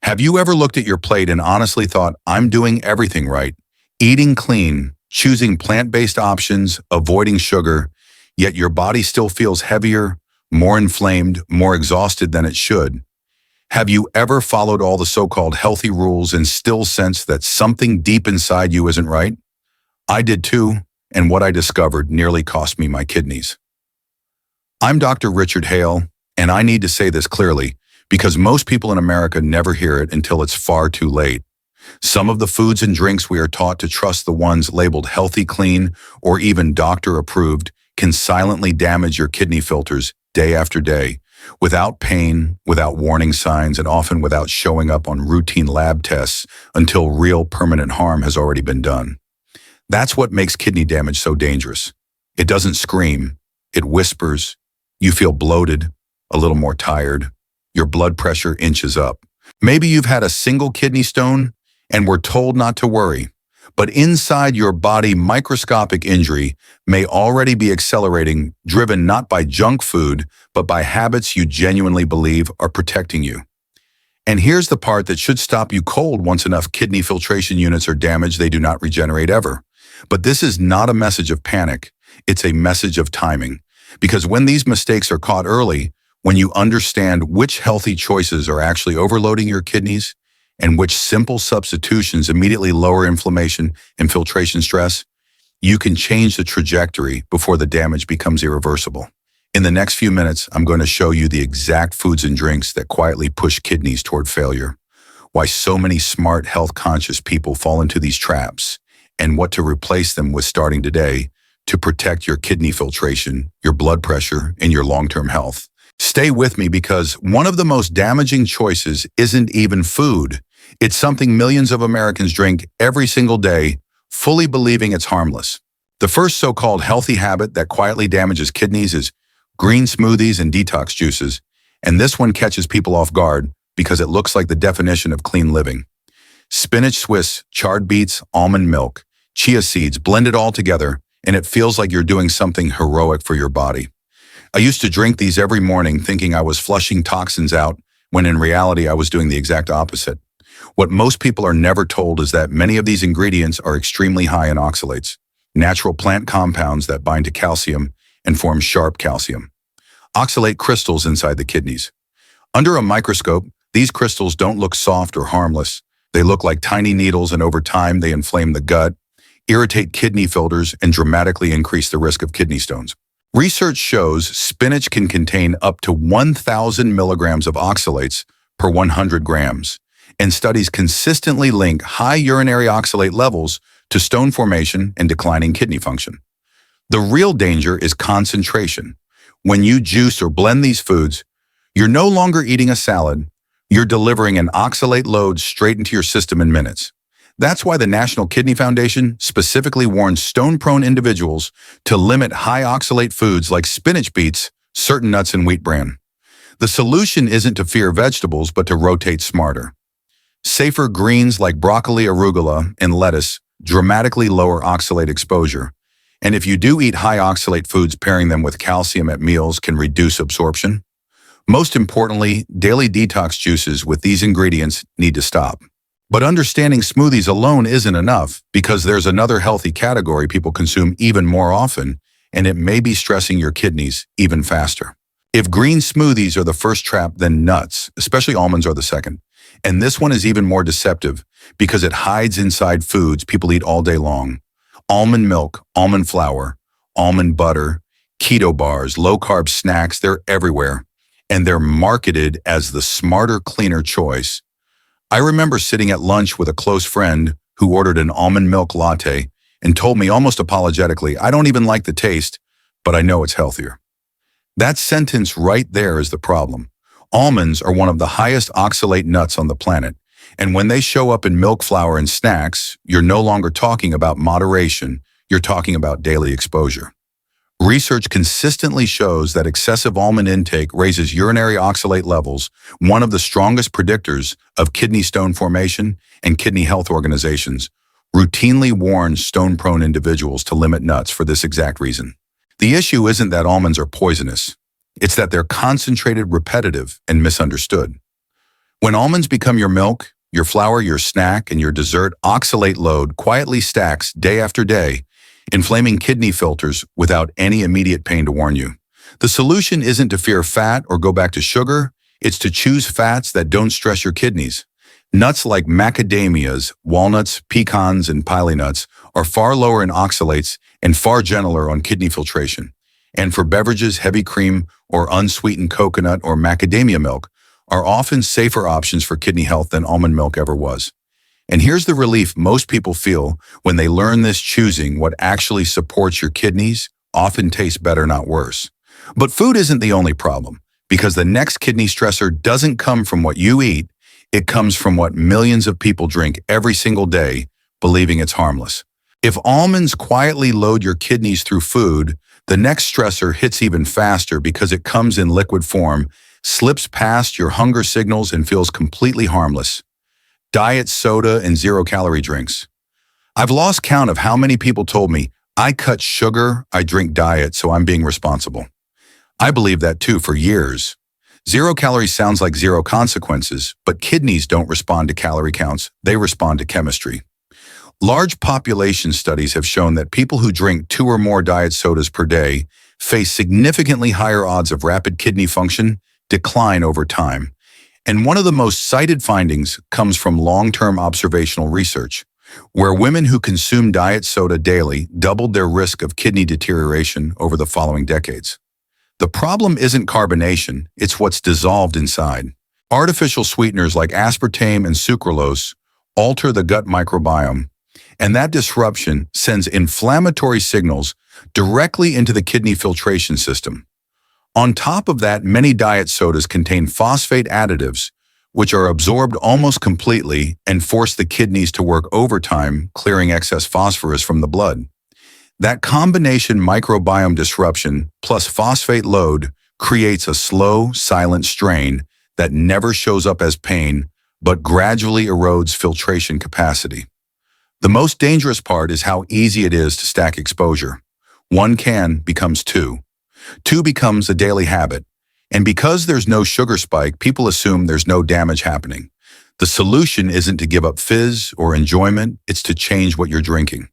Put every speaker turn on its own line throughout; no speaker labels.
Have you ever looked at your plate and honestly thought, I'm doing everything right? Eating clean, choosing plant-based options, avoiding sugar, yet your body still feels heavier, more inflamed, more exhausted than it should? Have you ever followed all the so-called healthy rules and still sensed that something deep inside you isn't right? I did too, and what I discovered nearly cost me my kidneys. I'm Dr. Richard Hale, and I need to say this clearly, because most people in America never hear it until it's far too late. Some of the foods and drinks we are taught to trust, the ones labeled healthy, clean, or even doctor-approved, can silently damage your kidney filters day after day, without pain, without warning signs, and often without showing up on routine lab tests until real permanent harm has already been done. That's what makes kidney damage so dangerous. It doesn't scream, it whispers. You feel bloated, a little more tired. Your blood pressure inches up. Maybe you've had a single kidney stone and were told not to worry, but inside your body, microscopic injury may already be accelerating, driven not by junk food, but by habits you genuinely believe are protecting you. And here's the part that should stop you cold once enough kidney filtration units are damaged, they do not regenerate ever. But this is not a message of panic, it's a message of timing. Because when these mistakes are caught early, when you understand which healthy choices are actually overloading your kidneys and which simple substitutions immediately lower inflammation and filtration stress, you can change the trajectory before the damage becomes irreversible. In the next few minutes, I'm going to show you the exact foods and drinks that quietly push kidneys toward failure, why so many smart, health-conscious people fall into these traps, and what to replace them with starting today to protect your kidney filtration, your blood pressure, and your long-term health. Stay with me, because one of the most damaging choices isn't even food. It's something millions of Americans drink every single day, fully believing it's harmless. The first so-called healthy habit that quietly damages kidneys is green smoothies and detox juices, and this one catches people off guard because it looks like the definition of clean living. Spinach Swiss, charred beets, almond milk, chia seeds, blend it all together, and it feels like you're doing something heroic for your body. I used to drink these every morning thinking I was flushing toxins out, when in reality I was doing the exact opposite. What most people are never told is that many of these ingredients are extremely high in oxalates, natural plant compounds that bind to calcium and form sharp calcium. Oxalate crystals inside the kidneys. Under a microscope, these crystals don't look soft or harmless. They look like tiny needles, and over time they inflame the gut, irritate kidney filters, and dramatically increase the risk of kidney stones. Research shows spinach can contain up to 1,000 milligrams of oxalates per 100 grams, and studies consistently link high urinary oxalate levels to stone formation and declining kidney function. The real danger is concentration. When you juice or blend these foods, you're no longer eating a salad, you're delivering an oxalate load straight into your system in minutes. That's why the National Kidney Foundation specifically warns stone-prone individuals to limit high oxalate foods like spinach, beets, certain nuts, and wheat bran. The solution isn't to fear vegetables, but to rotate smarter. Safer greens like broccoli, arugula, and lettuce dramatically lower oxalate exposure. And if you do eat high oxalate foods, pairing them with calcium at meals can reduce absorption. Most importantly, daily detox juices with these ingredients need to stop. But understanding smoothies alone isn't enough, because there's another healthy category people consume even more often, and it may be stressing your kidneys even faster. If green smoothies are the first trap, then nuts, especially almonds, are the second. And this one is even more deceptive because it hides inside foods people eat all day long. Almond milk, almond flour, almond butter, keto bars, low-carb snacks, they're everywhere. And they're marketed as the smarter, cleaner choice. I remember sitting at lunch with a close friend who ordered an almond milk latte and told me almost apologetically, I don't even like the taste, but I know it's healthier. That sentence right there is the problem. Almonds are one of the highest oxalate nuts on the planet, and when they show up in milk, flour, and snacks, you're no longer talking about moderation, you're talking about daily exposure. Research consistently shows that excessive almond intake raises urinary oxalate levels, one of the strongest predictors of kidney stone formation, and kidney health organizations routinely warn stone-prone individuals to limit nuts for this exact reason. The issue isn't that almonds are poisonous. It's that they're concentrated, repetitive, and misunderstood. When almonds become your milk, your flour, your snack, and your dessert, oxalate load quietly stacks day after day, inflaming kidney filters without any immediate pain to warn you. The solution isn't to fear fat or go back to sugar, it's to choose fats that don't stress your kidneys. Nuts like macadamias, walnuts, pecans, and pili nuts are far lower in oxalates and far gentler on kidney filtration. And for beverages, heavy cream or unsweetened coconut or macadamia milk are often safer options for kidney health than almond milk ever was. And here's the relief most people feel when they learn this: choosing what actually supports your kidneys often tastes better, not worse. But food isn't the only problem, because the next kidney stressor doesn't come from what you eat, it comes from what millions of people drink every single day, believing it's harmless. If almonds quietly load your kidneys through food, the next stressor hits even faster because it comes in liquid form, slips past your hunger signals, and feels completely harmless. Diet soda and zero-calorie drinks. I've lost count of how many people told me, "I cut sugar, I drink diet, so I'm being responsible." I believed that too for years. Zero calories sounds like zero consequences, but kidneys don't respond to calorie counts, they respond to chemistry. Large population studies have shown that people who drink 2 or more diet sodas per day face significantly higher odds of rapid kidney function decline over time. And one of the most cited findings comes from long-term observational research, where women who consume diet soda daily doubled their risk of kidney deterioration over the following decades. The problem isn't carbonation, it's what's dissolved inside. Artificial sweeteners like aspartame and sucralose alter the gut microbiome, and that disruption sends inflammatory signals directly into the kidney filtration system. On top of that, many diet sodas contain phosphate additives, which are absorbed almost completely and force the kidneys to work overtime, clearing excess phosphorus from the blood. That combination microbiome disruption plus phosphate load creates a slow, silent strain that never shows up as pain, but gradually erodes filtration capacity. The most dangerous part is how easy it is to stack exposure. 1 can becomes 2. 2 becomes a daily habit. And because there's no sugar spike, people assume there's no damage happening. The solution isn't to give up fizz or enjoyment, it's to change what you're drinking.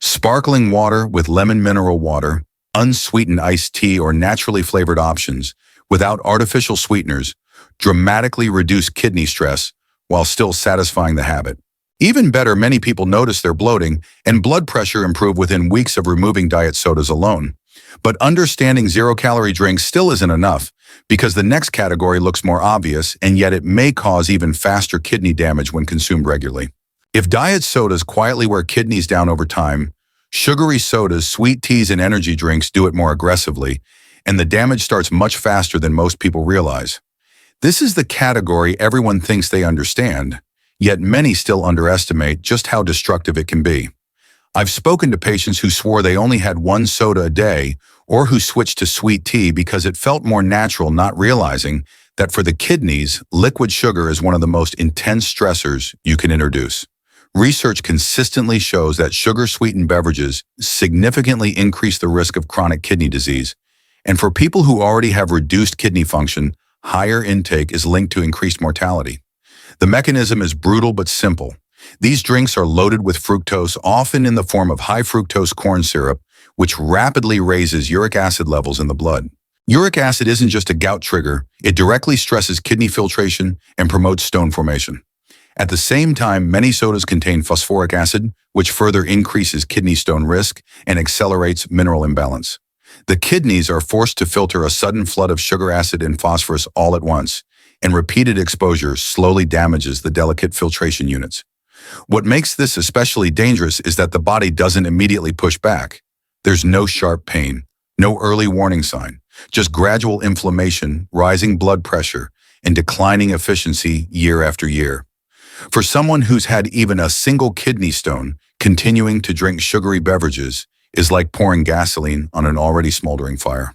Sparkling water with lemon mineral water, unsweetened iced tea, or naturally flavored options without artificial sweeteners dramatically reduce kidney stress while still satisfying the habit. Even better, many people notice their bloating and blood pressure improve within weeks of removing diet sodas alone. But understanding zero-calorie drinks still isn't enough, because the next category looks more obvious, and yet it may cause even faster kidney damage when consumed regularly. If diet sodas quietly wear kidneys down over time, sugary sodas, sweet teas, and energy drinks do it more aggressively, and the damage starts much faster than most people realize. This is the category everyone thinks they understand, yet many still underestimate just how destructive it can be. I've spoken to patients who swore they only had 1 soda a day or who switched to sweet tea because it felt more natural, not realizing that for the kidneys, liquid sugar is one of the most intense stressors you can introduce. Research consistently shows that sugar-sweetened beverages significantly increase the risk of chronic kidney disease, and for people who already have reduced kidney function, higher intake is linked to increased mortality. The mechanism is brutal but simple. These drinks are loaded with fructose, often in the form of high-fructose corn syrup, which rapidly raises uric acid levels in the blood. Uric acid isn't just a gout trigger, it directly stresses kidney filtration and promotes stone formation. At the same time, many sodas contain phosphoric acid, which further increases kidney stone risk and accelerates mineral imbalance. The kidneys are forced to filter a sudden flood of sugar, acid, and phosphorus all at once, and repeated exposure slowly damages the delicate filtration units. What makes this especially dangerous is that the body doesn't immediately push back. There's no sharp pain, no early warning sign, just gradual inflammation, rising blood pressure, and declining efficiency year after year. For someone who's had even a single kidney stone, continuing to drink sugary beverages is like pouring gasoline on an already smoldering fire.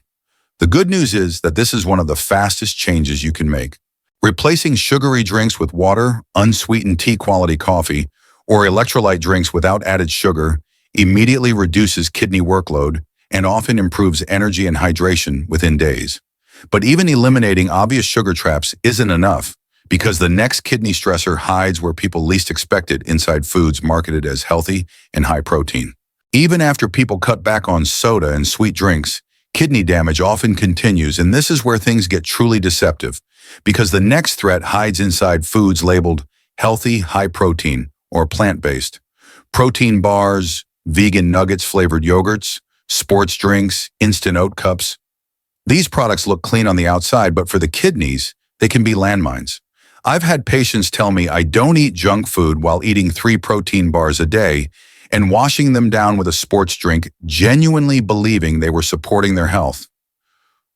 The good news is that this is one of the fastest changes you can make. Replacing sugary drinks with water, unsweetened tea-quality coffee, or electrolyte drinks without added sugar immediately reduces kidney workload and often improves energy and hydration within days. But even eliminating obvious sugar traps isn't enough, because the next kidney stressor hides where people least expect it inside foods marketed as healthy and high protein. Even after people cut back on soda and sweet drinks, kidney damage often continues, and this is where things get truly deceptive, because the next threat hides inside foods labeled healthy, high protein, or plant-based. Protein bars, vegan nuggets flavored yogurts, sports drinks, instant oat cups. These products look clean on the outside, but for the kidneys, they can be landmines. I've had patients tell me I don't eat junk food while eating 3 protein bars a day and washing them down with a sports drink, genuinely believing they were supporting their health.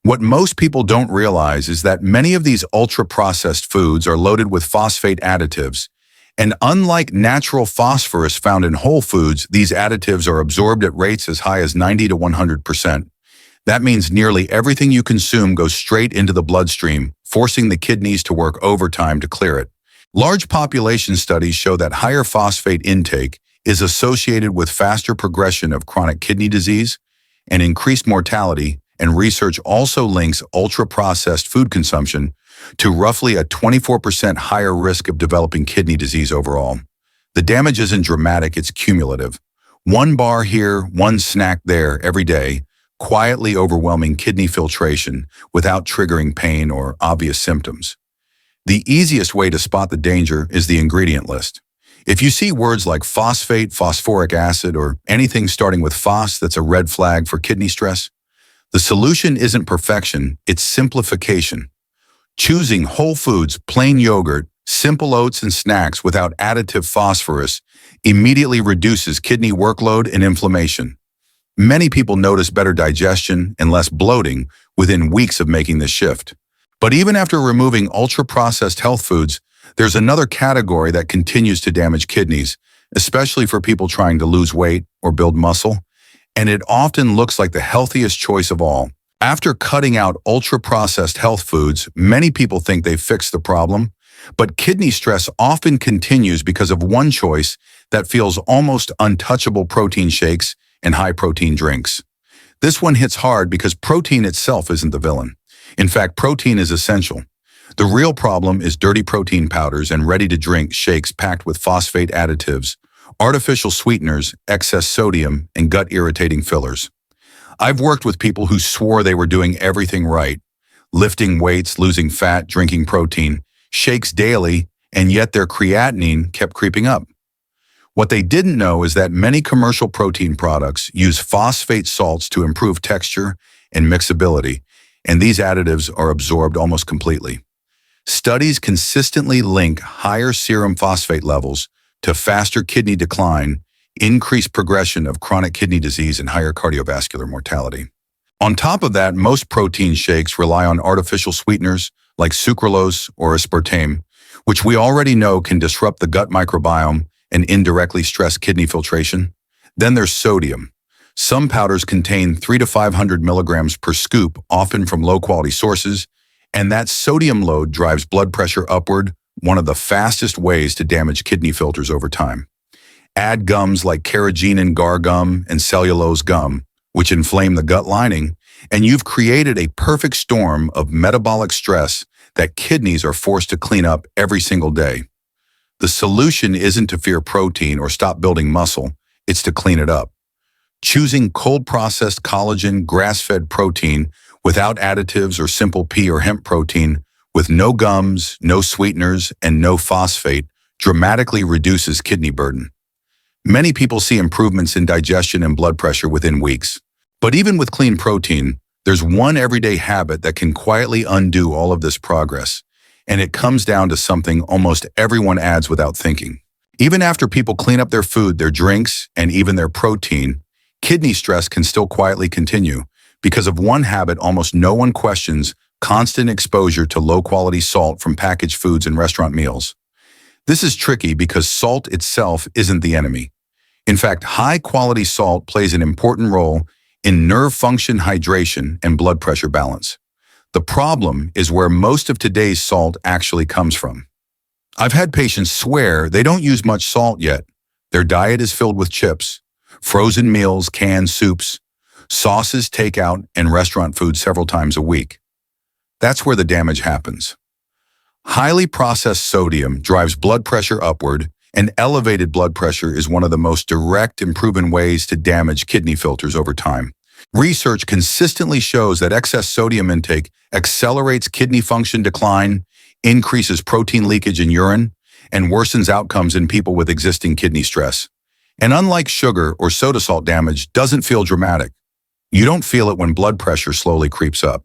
What most people don't realize is that many of these ultra-processed foods are loaded with phosphate additives, and unlike natural phosphorus found in whole foods, these additives are absorbed at rates as high as 90 to 100%. That means nearly everything you consume goes straight into the bloodstream, forcing the kidneys to work overtime to clear it. Large population studies show that higher phosphate intake is associated with faster progression of chronic kidney disease and increased mortality, and research also links ultra-processed food consumption to roughly a 24% higher risk of developing kidney disease overall. The damage isn't dramatic, it's cumulative. One bar here, one snack there every day, quietly overwhelming kidney filtration without triggering pain or obvious symptoms. The easiest way to spot the danger is the ingredient list. If you see words like phosphate, phosphoric acid, or anything starting with phos, that's a red flag for kidney stress. The solution isn't perfection, it's simplification. Choosing whole foods, plain yogurt, simple oats, and snacks without additive phosphorus immediately reduces kidney workload and inflammation. Many people notice better digestion and less bloating within weeks of making this shift. But even after removing ultra-processed health foods, there's another category that continues to damage kidneys, especially for people trying to lose weight or build muscle, and it often looks like the healthiest choice of all. After cutting out ultra-processed health foods, many people think they've fixed the problem, but kidney stress often continues because of one choice that feels almost untouchable: protein shakes and high-protein drinks. This one hits hard because protein itself isn't the villain. In fact, protein is essential. The real problem is dirty protein powders and ready-to-drink shakes packed with phosphate additives, artificial sweeteners, excess sodium, and gut-irritating fillers. I've worked with people who swore they were doing everything right, lifting weights, losing fat, drinking protein, shakes daily, and yet their creatinine kept creeping up. What they didn't know is that many commercial protein products use phosphate salts to improve texture and mixability, and these additives are absorbed almost completely. Studies consistently link higher serum phosphate levels to faster kidney decline, increased progression of chronic kidney disease, and higher cardiovascular mortality. On top of that, most protein shakes rely on artificial sweeteners like sucralose or aspartame, which we already know can disrupt the gut microbiome and indirectly stress kidney filtration. Then there's sodium. Some powders contain 300 to 500 milligrams per scoop, often from low-quality sources, and that sodium load drives blood pressure upward, one of the fastest ways to damage kidney filters over time. Add gums like carrageenan gar gum and cellulose gum, which inflame the gut lining, and you've created a perfect storm of metabolic stress that kidneys are forced to clean up every single day. The solution isn't to fear protein or stop building muscle, it's to clean it up. Choosing cold-processed collagen, grass-fed protein without additives or simple pea or hemp protein with no gums, no sweeteners, and no phosphate dramatically reduces kidney burden. Many people see improvements in digestion and blood pressure within weeks. But even with clean protein, there's one everyday habit that can quietly undo all of this progress, and it comes down to something almost everyone adds without thinking. Even after people clean up their food, their drinks, and even their protein, kidney stress can still quietly continue because of one habit almost no one questions: constant exposure to low-quality salt from packaged foods and restaurant meals. This is tricky because salt itself isn't the enemy. In fact, high-quality salt plays an important role in nerve function, hydration, and blood pressure balance. The problem is where most of today's salt actually comes from. I've had patients swear they don't use much salt yet. Their diet is filled with chips, frozen meals, canned soups, sauces, takeout, and restaurant food several times a week. That's where the damage happens. Highly processed sodium drives blood pressure upward, and elevated blood pressure is one of the most direct and proven ways to damage kidney filters over time. Research consistently shows that excess sodium intake accelerates kidney function decline, increases protein leakage in urine, and worsens outcomes in people with existing kidney stress. And unlike sugar or soda salt damage, doesn't feel dramatic. You don't feel it when blood pressure slowly creeps up.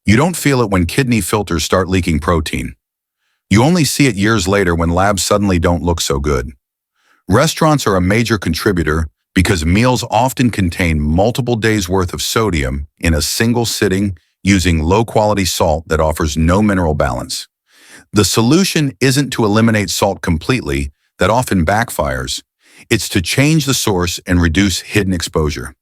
You don't feel it when kidney filters start leaking protein. You only see it years later when labs suddenly don't look so good. Restaurants are a major contributor because meals often contain multiple days' worth of sodium in a single sitting using low-quality salt that offers no mineral balance. The solution isn't to eliminate salt completely, that often backfires. It's to change the source and reduce hidden exposure.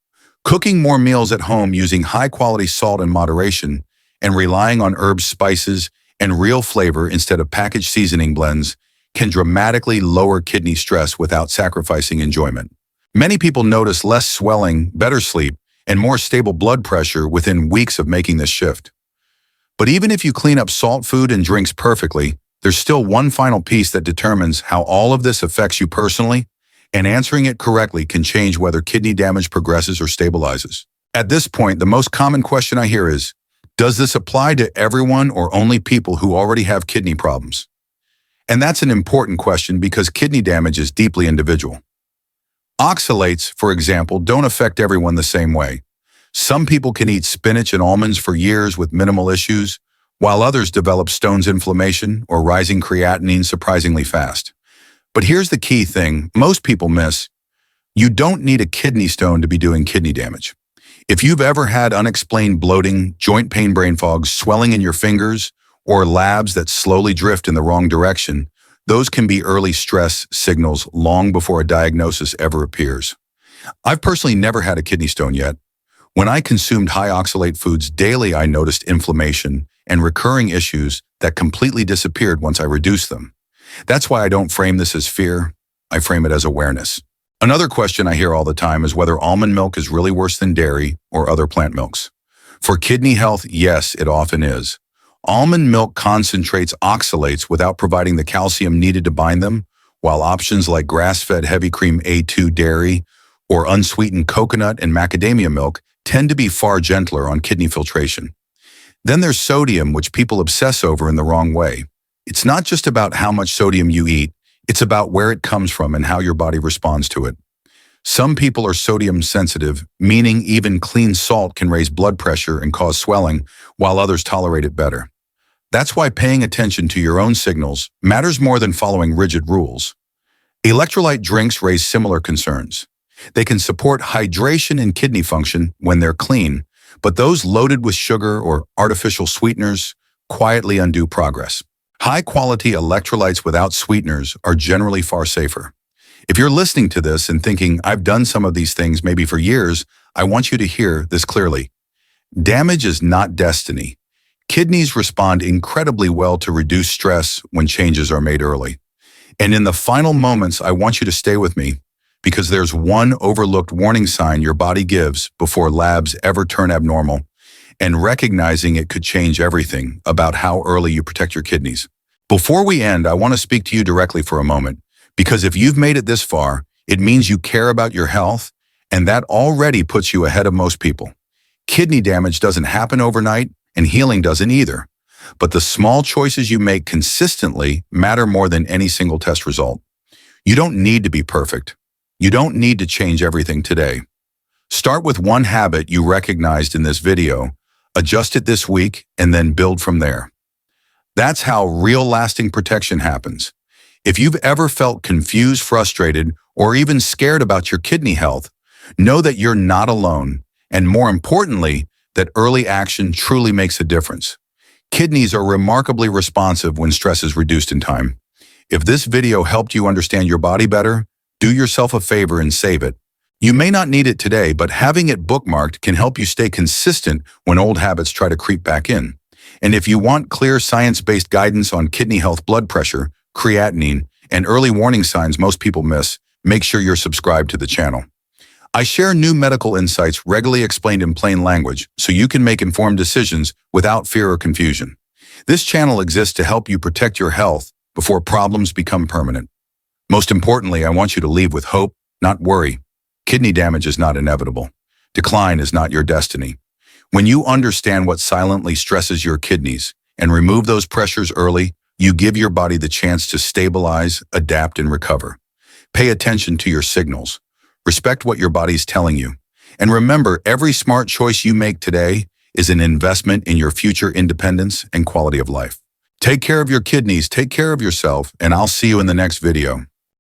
Cooking more meals at home using high-quality salt in moderation and relying on herbs, spices, and real flavor instead of packaged seasoning blends can dramatically lower kidney stress without sacrificing enjoyment. Many people notice less swelling, better sleep, and more stable blood pressure within weeks of making this shift. But even if you clean up salt food and drinks perfectly, there's still one final piece that determines how all of this affects you personally, and answering it correctly can change whether kidney damage progresses or stabilizes. At this point, the most common question I hear is, does this apply to everyone or only people who already have kidney problems? And that's an important question because kidney damage is deeply individual. Oxalates, for example, don't affect everyone the same way. Some people can eat spinach and almonds for years with minimal issues, while others develop Stone's inflammation or rising creatinine surprisingly fast. But here's the key thing most people miss. You don't need a kidney stone to be doing kidney damage. If you've ever had unexplained bloating, joint pain, brain fog, swelling in your fingers, or labs that slowly drift in the wrong direction, those can be early stress signals long before a diagnosis ever appears. I've personally never had a kidney stone yet. When I consumed high oxalate foods daily, I noticed inflammation and recurring issues that completely disappeared once I reduced them. That's why I don't frame this as fear, I frame it as awareness. Another question I hear all the time is whether almond milk is really worse than dairy or other plant milks. For kidney health, yes, it often is. Almond milk concentrates oxalates without providing the calcium needed to bind them, while options like grass-fed heavy cream A2 dairy or unsweetened coconut and macadamia milk tend to be far gentler on kidney filtration. Then there's sodium, which people obsess over in the wrong way. It's not just about how much sodium you eat, it's about where it comes from and how your body responds to it. Some people are sodium sensitive, meaning even clean salt can raise blood pressure and cause swelling, while others tolerate it better. That's why paying attention to your own signals matters more than following rigid rules. Electrolyte drinks raise similar concerns. They can support hydration and kidney function when they're clean, but those loaded with sugar or artificial sweeteners quietly undo progress. High-quality electrolytes without sweeteners are generally far safer. If you're listening to this and thinking, I've done some of these things maybe for years, I want you to hear this clearly. Damage is not destiny. Kidneys respond incredibly well to reduce stress when changes are made early. And in the final moments, I want you to stay with me because there's one overlooked warning sign your body gives before labs ever turn abnormal, and recognizing it could change everything about how early you protect your kidneys. Before we end, I want to speak to you directly for a moment, because if you've made it this far, it means you care about your health, and that already puts you ahead of most people. Kidney damage doesn't happen overnight, and healing doesn't either. But the small choices you make consistently matter more than any single test result. You don't need to be perfect. You don't need to change everything today. Start with one habit you recognized in this video, adjust it this week, and then build from there. That's how real lasting protection happens. If you've ever felt confused, frustrated, or even scared about your kidney health, know that you're not alone, and more importantly, that early action truly makes a difference. Kidneys are remarkably responsive when stress is reduced in time. If this video helped you understand your body better, do yourself a favor and save it. You may not need it today, but having it bookmarked can help you stay consistent when old habits try to creep back in. And if you want clear science-based guidance on kidney health, blood pressure, creatinine, and early warning signs most people miss, make sure you're subscribed to the channel. I share new medical insights regularly explained in plain language so you can make informed decisions without fear or confusion. This channel exists to help you protect your health before problems become permanent. Most importantly, I want you to leave with hope, not worry. Kidney damage is not inevitable. Decline is not your destiny. When you understand what silently stresses your kidneys and remove those pressures early, you give your body the chance to stabilize, adapt, and recover. Pay attention to your signals. Respect what your body's telling you. And remember, every smart choice you make today is an investment in your future independence and quality of life. Take care of your kidneys, take care of yourself, and I'll see you in the next video.